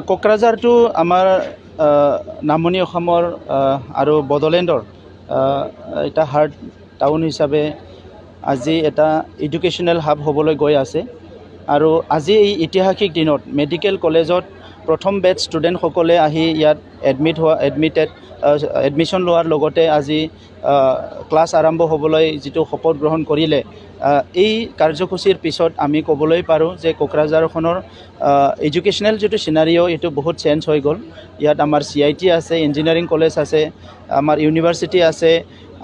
কোকৰাঝাৰটো আমাৰ নামনি অসমৰ আৰু বড়োলেণ্ডৰ এটা হাৰ্ট টাউন হিচাপে আজি এটা এডুকেশ্যনেল হাব হ'বলৈ গৈ আছে আৰু আজি এই ঐতিহাসিক দিনত মেডিকেল কলেজত প্ৰথম বেচ ষ্টুডেণ্টসকলে আহি ইয়াত এডমিশ্যন লোৱাৰ লগতে আজি ক্লাছ আৰম্ভ হ'বলৈ যিটো শপত গ্ৰহণ কৰিলে এই কাৰ্যসূচীৰ পিছত আমি ক'বলৈ পাৰোঁ যে কোকৰাঝাৰখনৰ এডুকেশ্যনেল যিটো চিনাৰিঅ' এইটো বহুত চেঞ্জ হৈ গ'ল। ইয়াত আমাৰ CIT আছে, ইঞ্জিনিয়াৰিং কলেজ আছে, আমাৰ ইউনিভাৰ্চিটি আছে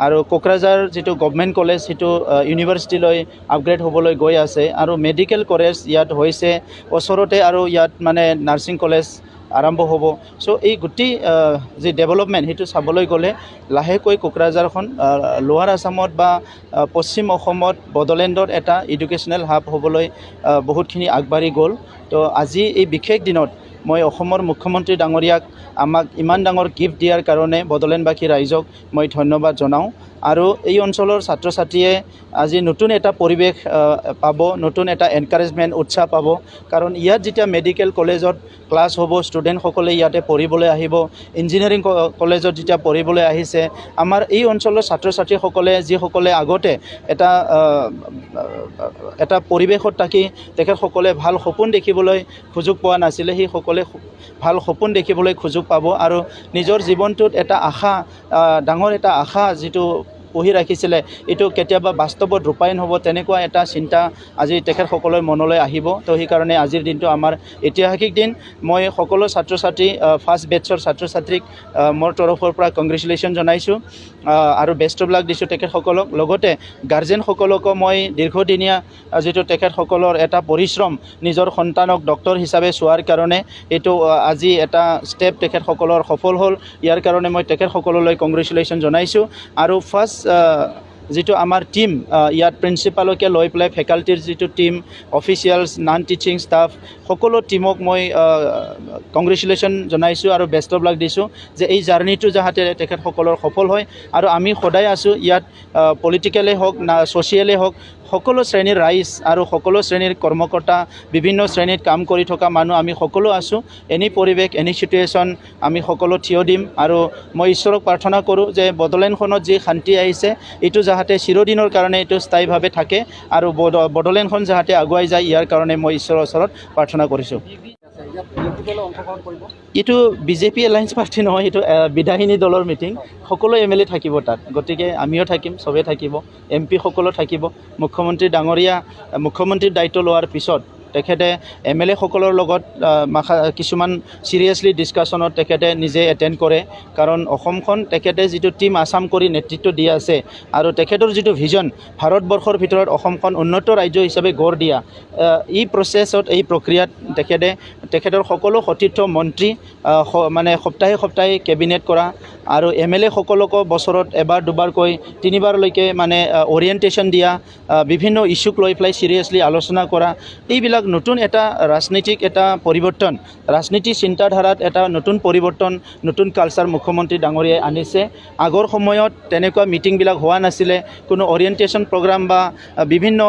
আৰু কোকৰাঝাৰ যিটো গভৰ্ণমেণ্ট কলেজ সেইটো ইউনিভাৰ্চিটিলৈ আপগ্ৰেড হ'বলৈ গৈ আছে আৰু মেডিকেল কলেজ ইয়াত হৈছে ওচৰতে আৰু ইয়াত মানে নাৰ্ছিং কলেজ আৰম্ভ হ'ব। চ' এই গোটেই যি ডেভেলপমেণ্ট সেইটো চাবলৈ গ'লে লাহেকৈ কোকৰাঝাৰখন লোৱাৰ আছামত বা পশ্চিম অসমত বড়োলেণ্ডত এটা এডুকেশ্যনেল হাব হ'বলৈ বহুতখিনি আগবাঢ়ি গ'ল। তো আজি এই বিশেষ দিনত মই অসমৰ মুখ্যমন্ত্ৰী ডাঙৰীয়াক আমাক ইমান ডাঙৰ গিফ্ট দিয়াৰ কাৰণে বড়োলেণ্ডবাসী ৰাইজক মই ধন্যবাদ জনাওঁ আৰু এই অঞ্চলৰ ছাত্ৰ ছাত্ৰীয়ে আজি নতুন এটা পৰিৱেশ পাব, নতুন এটা এনকাৰেজমেণ্ট উৎসাহ পাব কাৰণ ইয়াত যেতিয়া মেডিকেল কলেজত ক্লাছ হ'ব, ষ্টুডেণ্টসকলে ইয়াতে পঢ়িবলৈ আহিব, ইঞ্জিনিয়াৰিং কলেজত যেতিয়া পঢ়িবলৈ আহিছে, আমাৰ এই অঞ্চলৰ ছাত্ৰ ছাত্ৰীসকলে যিসকলে আগতে এটা পৰিৱেশত থাকি তেখেতসকলে ভাল সপোন দেখিবলৈ সুযোগ পোৱা নাছিলে, সেইসকলে ভাল সপোন দেখিবলৈ সুযোগ পাব আৰু নিজৰ জীৱনটোত এটা আশা, ডাঙৰ এটা আশা যিটো পুহি ৰাখিছিলে এইটো কেতিয়াবা বাস্তৱত ৰূপায়ণ হ'ব, তেনেকুৱা এটা চিন্তা আজি তেখেতসকলৰ মনলৈ আহিব। তো সেইকাৰণে আজিৰ দিনটো আমাৰ ঐতিহাসিক দিন। মই সকলো ছাত্ৰ ছাত্ৰী ফাৰ্ষ্ট বেটছৰ ছাত্ৰ ছাত্ৰীক মোৰ তৰফৰ পৰা কংগ্ৰেচুলেশ্যন জনাইছোঁ আৰু বেষ্ট অফ লাক দিছোঁ তেখেতসকলক। লগতে গাৰ্জেনসকলকো মই দীৰ্ঘদিনীয়া যিটো তেখেতসকলৰ এটা পৰিশ্ৰম নিজৰ সন্তানক ডক্টৰ হিচাপে চোৱাৰ কাৰণে এইটো আজি এটা ষ্টেপ তেখেতসকলৰ সফল হ'ল, ইয়াৰ কাৰণে মই তেখেতসকললৈ কংগ্ৰেচুলেশ্যন জনাইছোঁ। আৰু ফাৰ্ষ্ট যিটো আমাৰ টীম ইয়াত প্ৰিন্সিপালকে লৈ পেলাই ফেকাল্টিৰ যিটো team, officials, non teaching staff, সকলো টীমক মই কংগ্ৰেচুলেশ্যন জনাইছোঁ আৰু বেষ্ট অফ লাক দিছোঁ যে এই জাৰ্ণিটো যাতে তেখেতসকলৰ সফল হয়। আৰু আমি সদায় আছোঁ ইয়াত, পলিটিকেলেই হওক না ছ'চিয়েলেই হওক, সকলো শ্ৰেণীৰ ৰাইজ আৰু সকলো শ্ৰেণীৰ কৰ্মকৰ্তা, বিভিন্ন শ্ৰেণীত কাম কৰি থকা মানুহ আমি সকলো আছোঁ। এনি পৰিৱেশ, এনি চিটুৱেশ্যন আমি সকলো থিয় দিম আৰু মই ঈশ্বৰক প্ৰাৰ্থনা কৰোঁ যে বড়োলেণ্ডখনত যি শান্তি আহিছে এইটো যাতে চিৰদিনৰ কাৰণে এইটো স্থায়ীভাৱে থাকে আৰু বড়োলেণ্ডখন যাতে আগুৱাই যায়, ইয়াৰ কাৰণে মই ঈশ্বৰৰ ওচৰত প্ৰাৰ্থনা কৰিছোঁ। এইটো BJP এলায়েন্স পাৰ্টি নহয়, এইটো বিধায়িনী দলৰ মিটিং, সকলো MLA থাকিব তাত, গতিকে আমিও থাকিম, চবেই থাকিব, MP সকলো থাকিব। মুখ্যমন্ত্ৰীৰ দায়িত্ব লোৱাৰ পিছত তেখেতে MLA সকলৰ লগত কিছুমান চিৰিয়াছলি ডিছকাশ্যনত তেখেতে নিজে এটেণ্ড কৰে কাৰণ অসমখন তেখেতে যিটো টীম আছাম কৰি নেতৃত্ব দি আছে আৰু তেখেতৰ যিটো ভিজন ভাৰতবৰ্ষৰ ভিতৰত অসমখন উন্নত ৰাজ্য হিচাপে গঢ় দিয়া, এই প্ৰচেছত, এই প্ৰক্ৰিয়াত তেখেতৰ সকলো সতীৰ্থ মন্ত্ৰী মানে সপ্তাহে কেবিনেট কৰা আৰু MLA সকলকো বছৰত এবাৰ দুবাৰকৈ 3বাৰলৈকে মানে অৰিয়েণ্টেশ্যন দিয়া, বিভিন্ন ইছ্যুক লৈ পেলাই চিৰিয়াছলি আলোচনা কৰা, এইবিলাক নতুন এটা ৰাজনীতিক এটা পৰিৱৰ্তন, ৰাজনীতি চিন্তাধাৰাত এটা নতুন পৰিৱৰ্তন, নতুন কালচাৰ মুখ্যমন্ত্ৰী ডাঙৰীয়াই আনিছে। আগৰ সময়ত তেনেকুৱা মিটিংবিলাক হোৱা নাছিলে, কোনো অৰিয়েণ্টেশ্যন প্ৰগ্ৰাম বা বিভিন্ন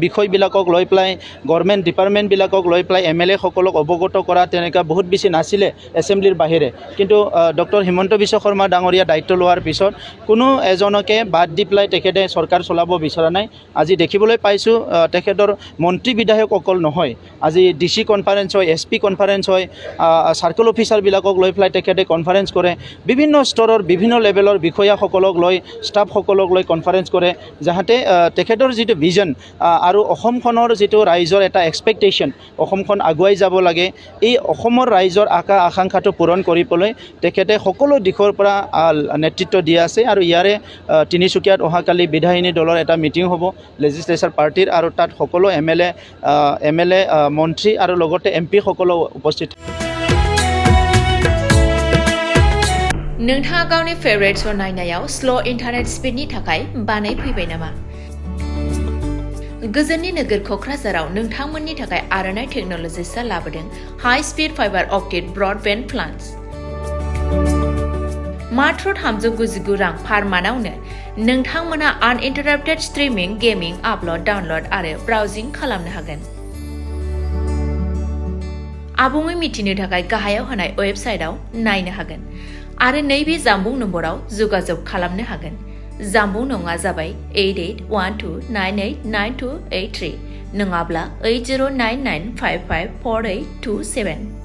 বিষয়বিলাকক লৈ পেলাই গভৰ্ণমেণ্ট ডিপাৰ্টমেণ্টবিলাকক লৈ পেলাই MLA সকলক অৱগত কৰা তেনেকুৱা বহুত বেছি নাছিলে এছেম্বলিৰ বাহিৰে। কিন্তু ডক্টৰ হিমন্ত বিশ্ব শৰ্মা ডাঙৰীয়া দায়িত্ব লোৱাৰ পিছত কোনো এজনকে বাদ দি পেলাই তেখেতে চৰকাৰ চলাব বিচৰা নাই। আজি দেখিবলৈ পাইছোঁ তেখেতৰ মন্ত্ৰী বিধায়ক অকল নহয়, আজি DC কনফাৰেন্স হয়, SP কনফাৰেন্স হয়, চাৰ্কল অফিচাৰবিলাকক লৈ পেলাই তেখেতে কনফাৰেন্স কৰে, বিভিন্ন স্তৰৰ বিভিন্ন লেভেলৰ বিষয়াসকলক লৈ, ষ্টাফসকলক লৈ কনফাৰেন্স কৰে, যাতে তেখেতৰ যিটো ভিজন আৰু অসমখনৰ যিটো ৰাইজৰ এটা এক্সপেক্টেশ্যন, অসমখন আগুৱাই যাব লাগে, এই অসমৰ ৰাইজৰ আকাংক্ষাটো পূৰণ কৰিবলৈ তেখেতে সকলো দিশৰ পৰা নেতৃত্ব দি আছে। আৰু ইয়াৰে তিনিচুকীয়াত অহাকালি বিধায়িনী দলৰ এটা মিটিং হ'ব লেজিছলেচাৰ পাৰ্টিৰ আৰু তাত সকলো MLA মন্ত্ৰী আৰু লগতে MP সকলো উপস্থিত। नोंथाङा गावनि फेभरेट श' नायनायाव स्ल' इन्टारनेट स्पिडनि थाखाय बानायफैबाय नामा? गोजोननि नोगोर क'क्राझाराव नोंथांमोननि थाखाय आर'नाइ टेक्न'लजिसआ लाबोदों high speed fibre optic broadband plans. मात्र 399 रां पार मानावनो नोंथांमोना आनइन्टाराप्टेड स्ट्रीमिंग, गेमिंग, आपल'ड, डाउनल'ड आरो ब्राउजिं खालामनो हागोन। आबुङै मिथिनो थाखाय गाहायाव होनाय वेबसाइटआव नायनो हागोन आरो नैबे जानबुं नम्बराव जगाजग खालामनो हागोन। जानबुं नङा जाबाय 8812989283 नङाब्ला 8099554827।